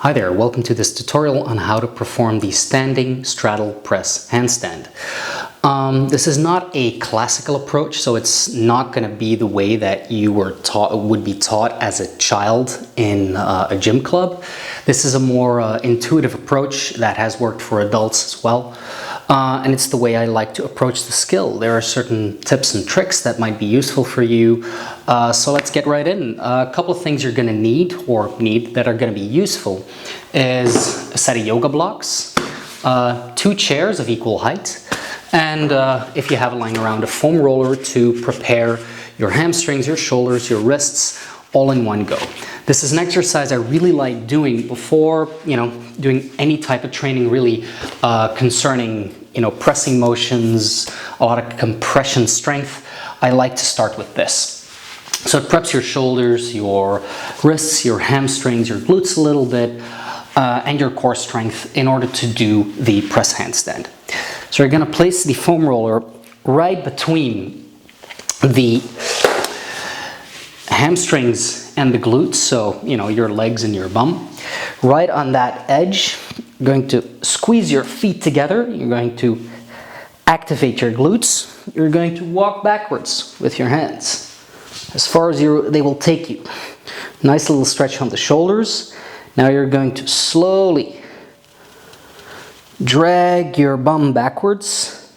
Hi there, welcome to this tutorial on how to perform the standing straddle press handstand. This is not a classical approach, so it's not going to be the way that you would be taught as a child in a gym club. This is a more intuitive approach that has worked for adults as well. And it's the way I like to approach the skill. There are certain tips and tricks that might be useful for you. So let's get right in. A couple of things you're going to need that are going to be useful is a set of yoga blocks, 2 chairs of equal height, and if you have lying around, a foam roller to prepare your hamstrings, your shoulders, your wrists all in one go. This is an exercise I really like doing before, doing any type of training really concerning, pressing motions, a lot of compression strength. I like to start with this. So it preps your shoulders, your wrists, your hamstrings, your glutes a little bit, and your core strength in order to do the press handstand. So you're going to place the foam roller right between the hamstrings and the glutes, so your legs and your bum. Right on that edge, you're going to squeeze your feet together. You're going to activate your glutes. You're going to walk backwards with your hands as far as they will take you. Nice little stretch on the shoulders. Now you're going to slowly drag your bum backwards.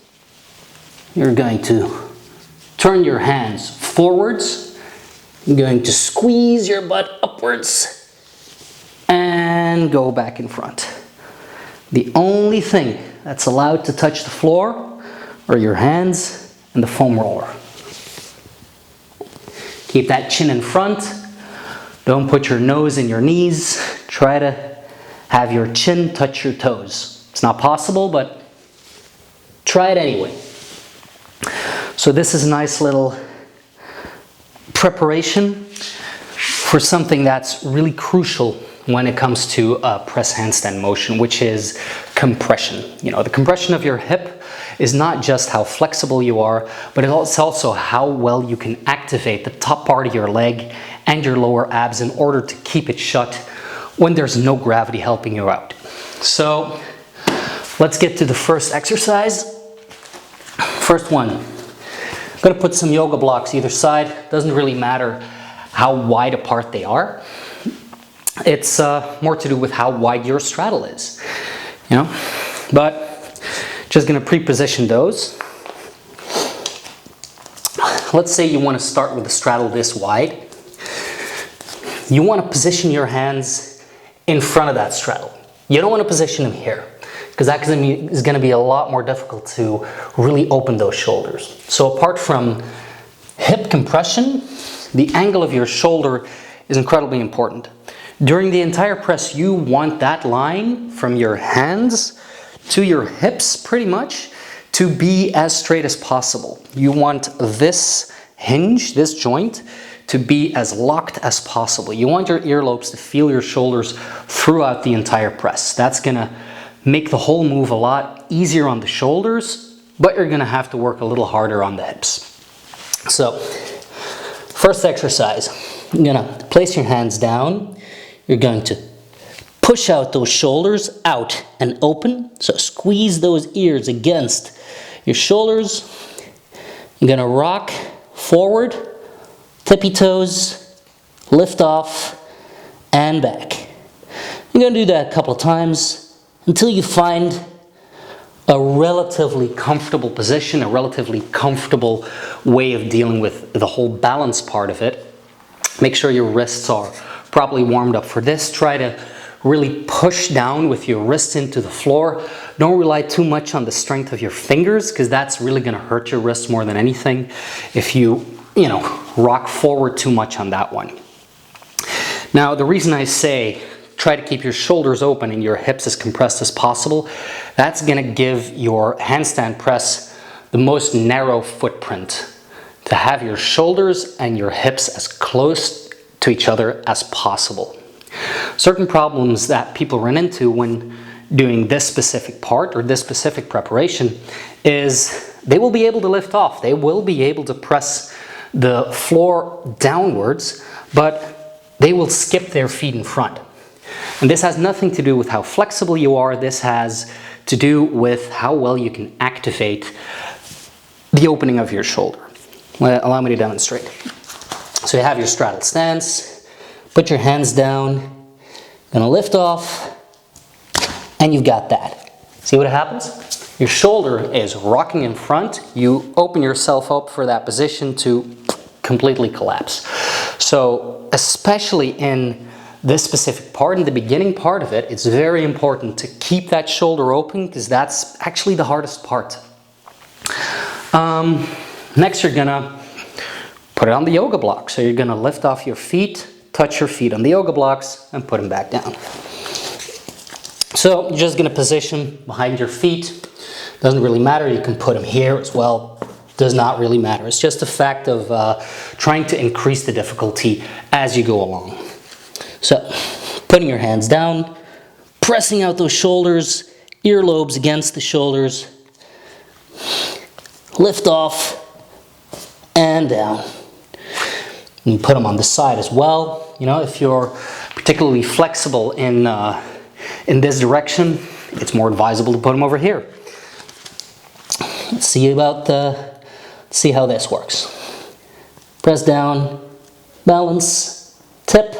You're going to turn your hands forwards. You're going to squeeze your butt upwards and go back in front. The only thing that's allowed to touch the floor are your hands and the foam roller. Keep that chin in front. Don't put your nose in your knees. Try to have your chin touch your toes. It's not possible, but try it anyway. So this is a nice little preparation for something that's really crucial when it comes to press handstand motion, which is compression. The compression of your hip is not just how flexible you are, but it's also how well you can activate the top part of your leg and your lower abs in order to keep it shut when there's no gravity helping you out. So let's get to the first exercise. First one, I'm going to put some yoga blocks either side. Doesn't really matter how wide apart they are. It's more to do with how wide your straddle is, but just going to pre-position those. Let's say you want to start with a straddle this wide. You want to position your hands in front of that straddle. You don't want to position them here, because that is going to be a lot more difficult to really open those shoulders. So apart from hip compression, the angle of your shoulder is incredibly important. During the entire press, you want that line from your hands to your hips pretty much to be as straight as possible. You want this hinge, this joint, to be as locked as possible. You want your earlobes to feel your shoulders throughout the entire press. That's going to make the whole move a lot easier on the shoulders, but you're going to have to work a little harder on the hips. So, first exercise, you're going to place your hands down. You're going to push out those shoulders out and open. So squeeze those ears against your shoulders. You're going to rock forward, tippy toes, lift off, and back. You're going to do that a couple of times until you find a relatively comfortable position, a relatively comfortable way of dealing with the whole balance part of it. Make sure your wrists are properly warmed up for this. Try to really push down with your wrists into the floor. Don't rely too much on the strength of your fingers, because that's really going to hurt your wrists more than anything if you, rock forward too much on that one. Now, the reason I say try to keep your shoulders open and your hips as compressed as possible, that's going to give your handstand press the most narrow footprint, to have your shoulders and your hips as close to each other as possible. Certain problems that people run into when doing this specific part or this specific preparation is they will be able to lift off. They will be able to press the floor downwards, but they will skip their feet in front. And this has nothing to do with how flexible you are. This has to do with how well you can activate the opening of your shoulder. Well, allow me to demonstrate. So you have your straddle stance, put your hands down, gonna lift off, and you've got that. See what happens? Your shoulder is rocking in front. You open yourself up for that position to completely collapse. So especially in this specific part, in the beginning part of it, it's very important to keep that shoulder open because that's actually the hardest part. Next, you're gonna put it on the yoga block. So you're gonna lift off your feet, touch your feet on the yoga blocks, and put them back down. So you're just gonna position behind your feet. Doesn't really matter, you can put them here as well. Does not really matter. It's just a fact of trying to increase the difficulty as you go along. So, putting your hands down, pressing out those shoulders, earlobes against the shoulders, lift off, and down. And put them on the side as well. You know, if you're particularly flexible in this direction, it's more advisable to put them over here. Let's see how this works. Press down, balance, tip,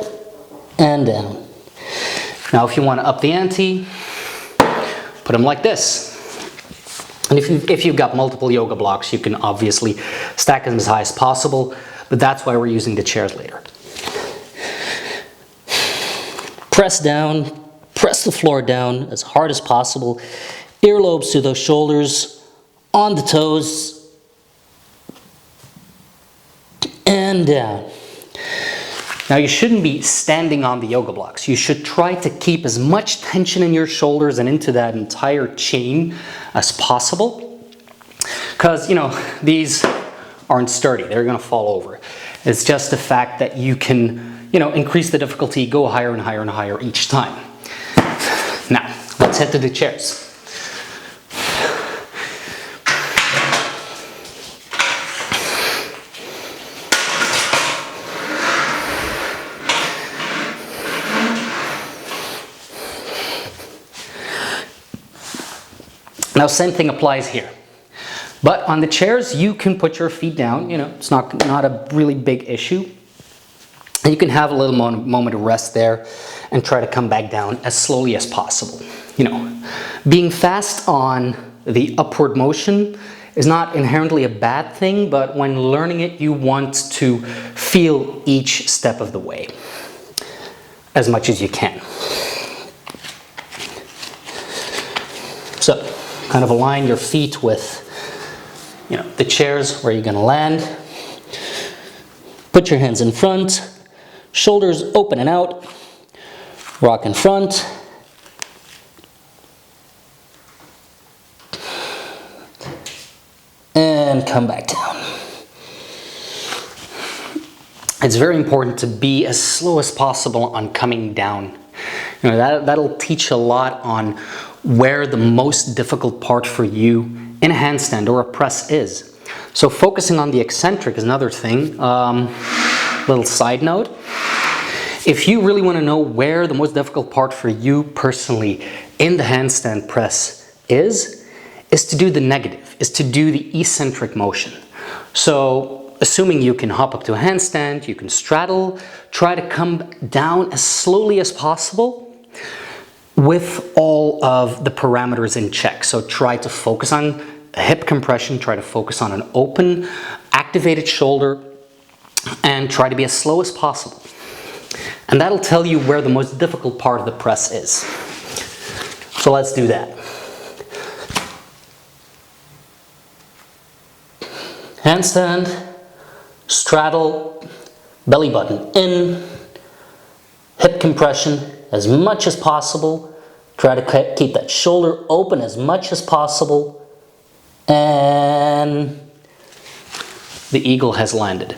and down. Now if you want to up the ante, put them like this. And if you've got multiple yoga blocks, you can obviously stack them as high as possible, but that's why we're using the chairs later. Press down, press the floor down as hard as possible, earlobes to those shoulders, on the toes, and down. Now you shouldn't be standing on the yoga blocks. You should try to keep as much tension in your shoulders and into that entire chain as possible. Because, you know, these aren't sturdy. They're going to fall over. It's just the fact that you can, you know, increase the difficulty, go higher and higher and higher each time. Now, let's head to the chairs. Now, same thing applies here. But on the chairs, you can put your feet down. You know, it's not a really big issue. And you can have a little moment of rest there and try to come back down as slowly as possible. You know, being fast on the upward motion is not inherently a bad thing, but when learning it, you want to feel each step of the way as much as you can. So, kind of align your feet with, you know, the chairs where you're going to land. Put your hands in front, shoulders open and out, rock in front, and come back down. It's very important to be as slow as possible on coming down. You know, that'll teach a lot on where the most difficult part for you in a handstand or a press is. So focusing on the eccentric is another thing. Little side note. If you really want to know where the most difficult part for you personally in the handstand press is to do the negative, is to do the eccentric motion. So assuming you can hop up to a handstand, you can straddle, try to come down as slowly as possible with all of the parameters in check. So try to focus on a hip compression, try to focus on an open, activated shoulder, and try to be as slow as possible. And that'll tell you where the most difficult part of the press is. So let's do that. Handstand, straddle, belly button in, hip compression as much as possible. Try to keep that shoulder open as much as possible. And the eagle has landed.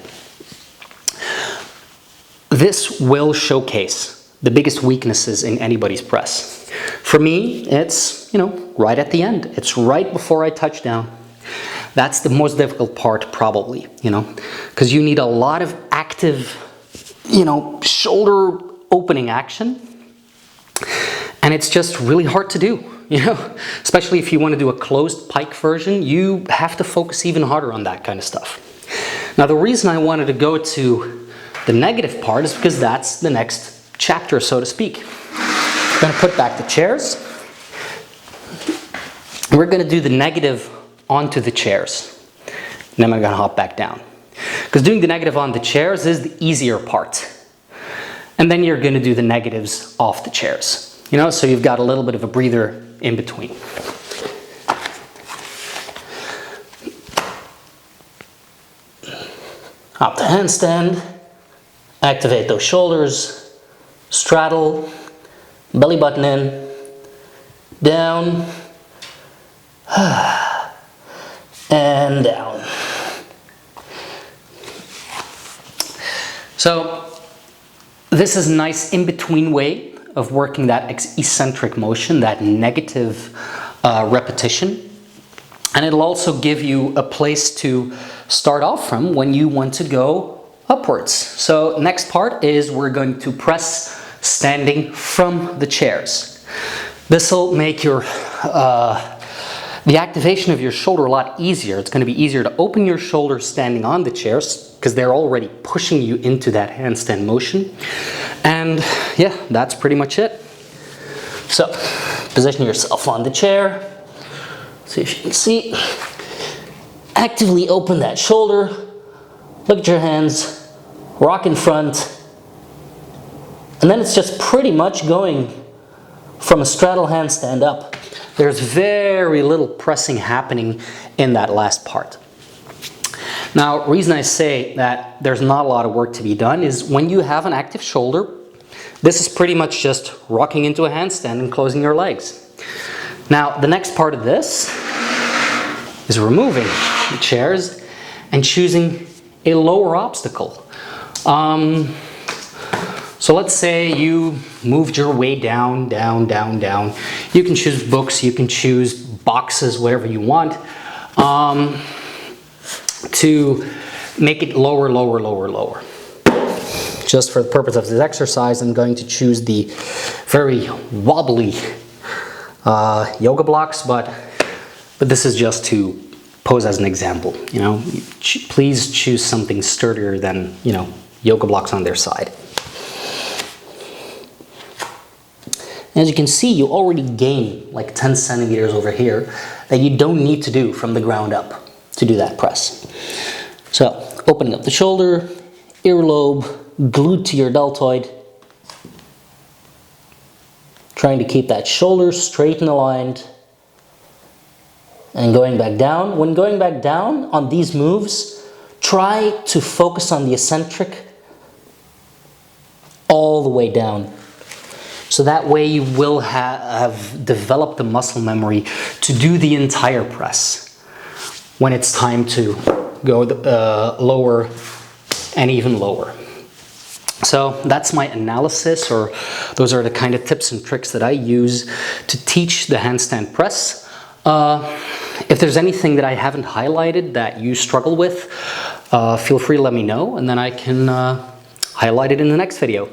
This will showcase the biggest weaknesses in anybody's press. For me, it's, you know, right at the end. It's right before I touch down. That's the most difficult part probably, you know, because you need a lot of active, you know, shoulder opening action. And it's just really hard to do, you know, especially if you want to do a closed pike version, you have to focus even harder on that kind of stuff. Now, the reason I wanted to go to the negative part is because that's the next chapter, so to speak. I'm going to put back the chairs. We're going to do the negative onto the chairs. And then I'm going to hop back down. Because doing the negative on the chairs is the easier part. And then you're going to do the negatives off the chairs. You know, so you've got a little bit of a breather in between. Up the handstand, activate those shoulders, straddle, belly button in, down, and down. So this is a nice in-between way of working that eccentric motion, that negative repetition. And it'll also give you a place to start off from when you want to go upwards. So next part is we're going to press standing from the chairs. This will make your the activation of your shoulder a lot easier. It's going to be easier to open your shoulders standing on the chairs because they're already pushing you into that handstand motion. And yeah, that's pretty much it. So position yourself on the chair. See if you can see. Actively open that shoulder. Look at your hands. Rock in front. And then it's just pretty much going from a straddle handstand up. There's very little pressing happening in that last part. Now, the reason I say that there's not a lot of work to be done is when you have an active shoulder, this is pretty much just rocking into a handstand and closing your legs. Now, the next part of this is removing the chairs and choosing a lower obstacle. So let's say you moved your way down, down, down, down. You can choose books, you can choose boxes, whatever you want, to make it lower, lower, lower, lower. Just for the purpose of this exercise, I'm going to choose the very wobbly yoga blocks, but this is just to pose as an example. You know, please choose something sturdier than, you know, yoga blocks on their side. As you can see, you already gain like 10 centimeters over here that you don't need to do from the ground up to do that press. So, opening up the shoulder, earlobe, glued to your deltoid. Trying to keep that shoulder straight and aligned. And going back down. When going back down on these moves, try to focus on the eccentric all the way down. So that way you will have developed the muscle memory to do the entire press when it's time to go lower and even lower. So that's my analysis, or those are the kind of tips and tricks that I use to teach the handstand press. If there's anything that I haven't highlighted that you struggle with, feel free to let me know, and then I can highlight it in the next video.